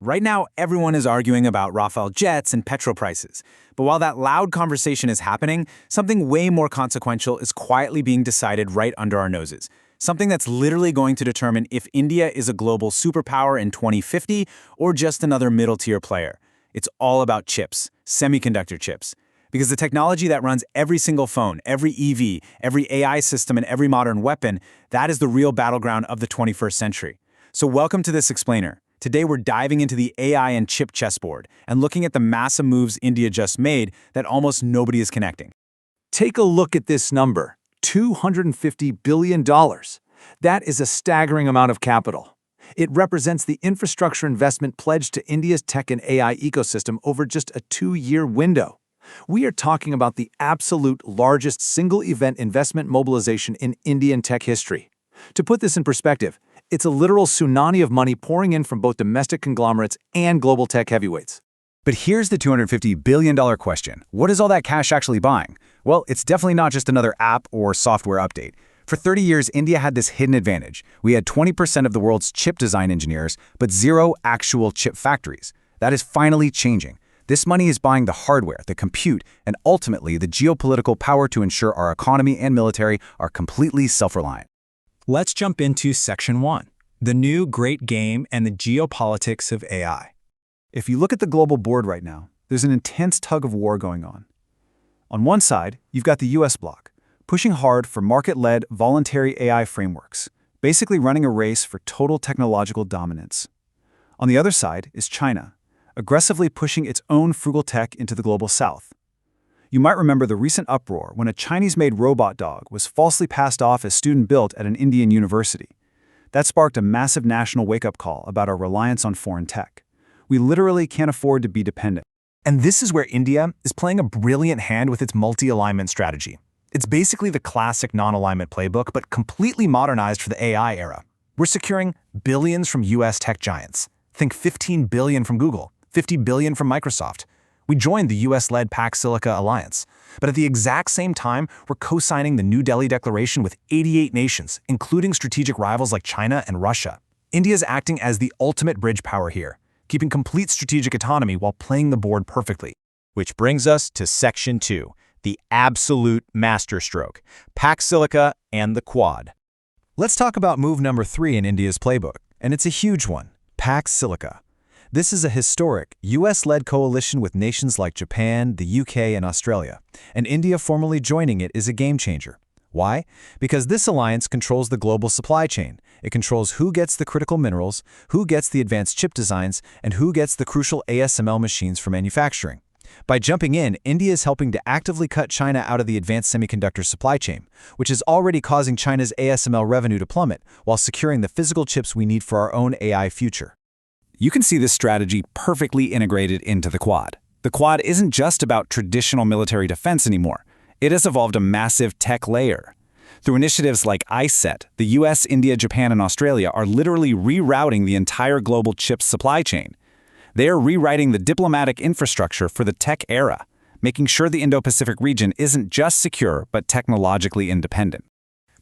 Right now, everyone is arguing about Rafale jets and petrol prices. But while that loud conversation is happening, something way more consequential is quietly being decided right under our noses. Something that's literally going to determine if India is a global superpower in 2050 or just another middle-tier player. It's all about chips, semiconductor chips. Because the technology that runs every single phone, every EV, every AI system, and every modern weapon, that is the real battleground of the 21st century. So welcome to this explainer. Today we're diving into the AI and chip chessboard and looking at the massive moves India just made that almost nobody is connecting. Take a look at this number, $250 billion. That is a staggering amount of capital. It represents the infrastructure investment pledged to India's tech and AI ecosystem over just a 2-year window. We are talking about the absolute largest single-event investment mobilization in Indian tech history. To put this in perspective, it's a literal tsunami of money pouring in from both domestic conglomerates and global tech heavyweights. But here's the $250 billion question. What is all that cash actually buying? Well, it's definitely not just another app or software update. For 30 years, India had this hidden advantage. We had 20% of the world's chip design engineers, but zero actual chip factories. That is finally changing. This money is buying the hardware, the compute, and ultimately the geopolitical power to ensure our economy and military are completely self-reliant. Let's jump into Section 1, the new great game and the geopolitics of AI. If you look at the global board right now, there's an intense tug of war going on. On one side, you've got the US bloc, pushing hard for market-led, voluntary AI frameworks, basically running a race for total technological dominance. On the other side is China, aggressively pushing its own frugal tech into the global south. You might remember the recent uproar when a Chinese-made robot dog was falsely passed off as student-built at an Indian university. That sparked a massive national wake-up call about our reliance on foreign tech. We literally can't afford to be dependent. And this is where India is playing a brilliant hand with its multi-alignment strategy. It's basically the classic non-alignment playbook, but completely modernized for the AI era. We're securing billions from US tech giants. Think $15 billion from Google, $50 billion from Microsoft. We joined the US-led Pax Silica alliance. But at the exact same time, we're co-signing the New Delhi Declaration with 88 nations, including strategic rivals like China and Russia. India's acting as the ultimate bridge power here, keeping complete strategic autonomy while playing the board perfectly. Which brings us to Section 2, the absolute masterstroke, Pax Silica and the Quad. Let's talk about move number 3 in India's playbook, and it's a huge one, Pax Silica. This is a historic, US-led coalition with nations like Japan, the UK, and Australia, and India formally joining it is a game-changer. Why? Because this alliance controls the global supply chain. It controls who gets the critical minerals, who gets the advanced chip designs, and who gets the crucial ASML machines for manufacturing. By jumping in, India is helping to actively cut China out of the advanced semiconductor supply chain, which is already causing China's ASML revenue to plummet, while securing the physical chips we need for our own AI future. You can see this strategy perfectly integrated into the Quad. The Quad isn't just about traditional military defense anymore. It has evolved a massive tech layer. Through initiatives like ICET, the US, India, Japan, and Australia are literally rerouting the entire global chips supply chain. They are rewriting the diplomatic infrastructure for the tech era, making sure the Indo-Pacific region isn't just secure but technologically independent.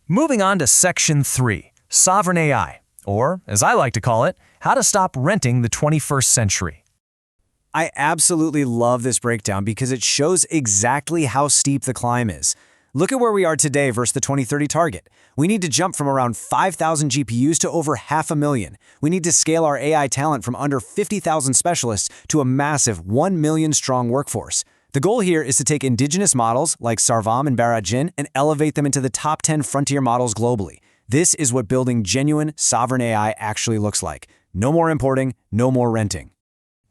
Moving on to Section 3, Sovereign AI, or, as I like to call it, how to stop renting the 21st century. I absolutely love this breakdown because it shows exactly how steep the climb is. Look at where we are today versus the 2030 target. We need to jump from around 5,000 GPUs to over 500,000. We need to scale our AI talent from under 50,000 specialists to a massive 1 million strong workforce. The goal here is to take indigenous models like Sarvam and Barajin and elevate them into the top 10 frontier models globally. This is what building genuine, sovereign AI actually looks like. No more importing, no more renting.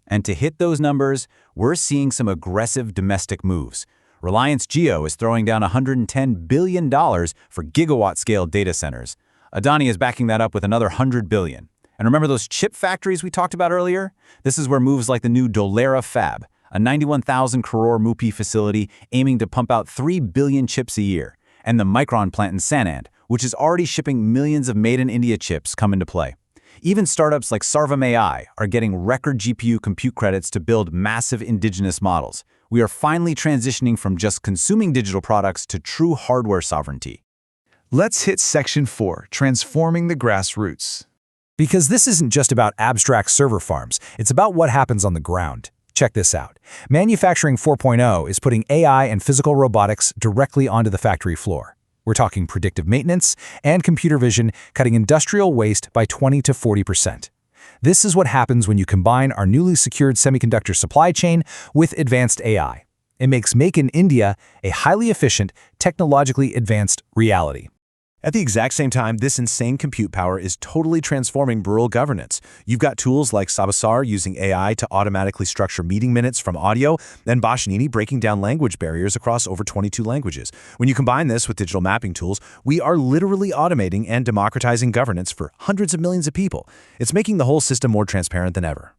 And to hit those numbers, we're seeing some aggressive domestic moves. Reliance Jio is throwing down $110 billion for gigawatt-scale data centers. Adani is backing that up with another $100 billion. And remember those chip factories we talked about earlier? This is where moves like the new Dholera Fab, a 91,000 crore rupee facility aiming to pump out 3 billion chips a year, and the Micron plant in Sanand, which is already shipping millions of made-in-India chips, come into play. Even startups like Sarvam AI are getting record GPU compute credits to build massive indigenous models. We are finally transitioning from just consuming digital products to true hardware sovereignty. Let's hit Section 4, transforming the grassroots. Because this isn't just about abstract server farms, it's about what happens on the ground. Check this out. Manufacturing 4.0 is putting AI and physical robotics directly onto the factory floor. We're talking predictive maintenance and computer vision, cutting industrial waste by 20 to 40%. This is what happens when you combine our newly secured semiconductor supply chain with advanced AI. It makes Make in India a highly efficient, technologically advanced reality. At the exact same time, this insane compute power is totally transforming rural governance. You've got tools like Sabasar using AI to automatically structure meeting minutes from audio, and Bashanini breaking down language barriers across over 22 languages. When you combine this with digital mapping tools, we are literally automating and democratizing governance for hundreds of millions of people. It's making the whole system more transparent than ever.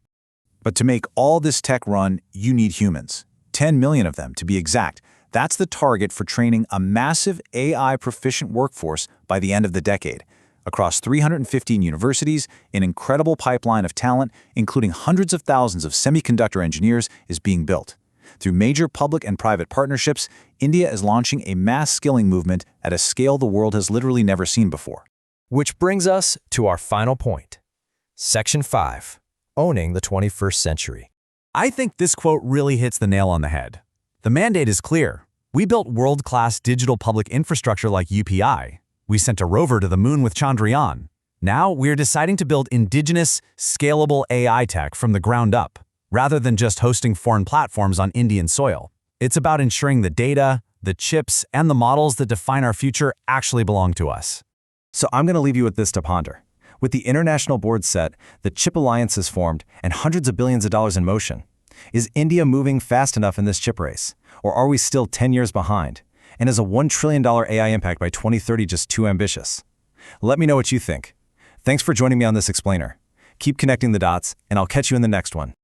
But to make all this tech run, you need humans. 10 million of them, to be exact. That's the target for training a massive AI-proficient workforce by the end of the decade. Across 315 universities, an incredible pipeline of talent, including hundreds of thousands of semiconductor engineers, is being built. Through major public and private partnerships, India is launching a mass skilling movement at a scale the world has literally never seen before. Which brings us to our final point. Section 5. Owning the 21st century. I think this quote really hits the nail on the head. The mandate is clear. We built world-class digital public infrastructure like UPI. We sent a rover to the moon with Chandrayaan. Now we're deciding to build indigenous, scalable AI tech from the ground up, rather than just hosting foreign platforms on Indian soil. It's about ensuring the data, the chips, and the models that define our future actually belong to us. So I'm going to leave you with this to ponder. With the international board set, the chip alliance is formed, and hundreds of billions of dollars in motion. Is India moving fast enough in this chip race? Or are we still 10 years behind? And is a $1 trillion AI impact by 2030 just too ambitious? Let me know what you think. Thanks for joining me on this explainer. Keep connecting the dots, and I'll catch you in the next one.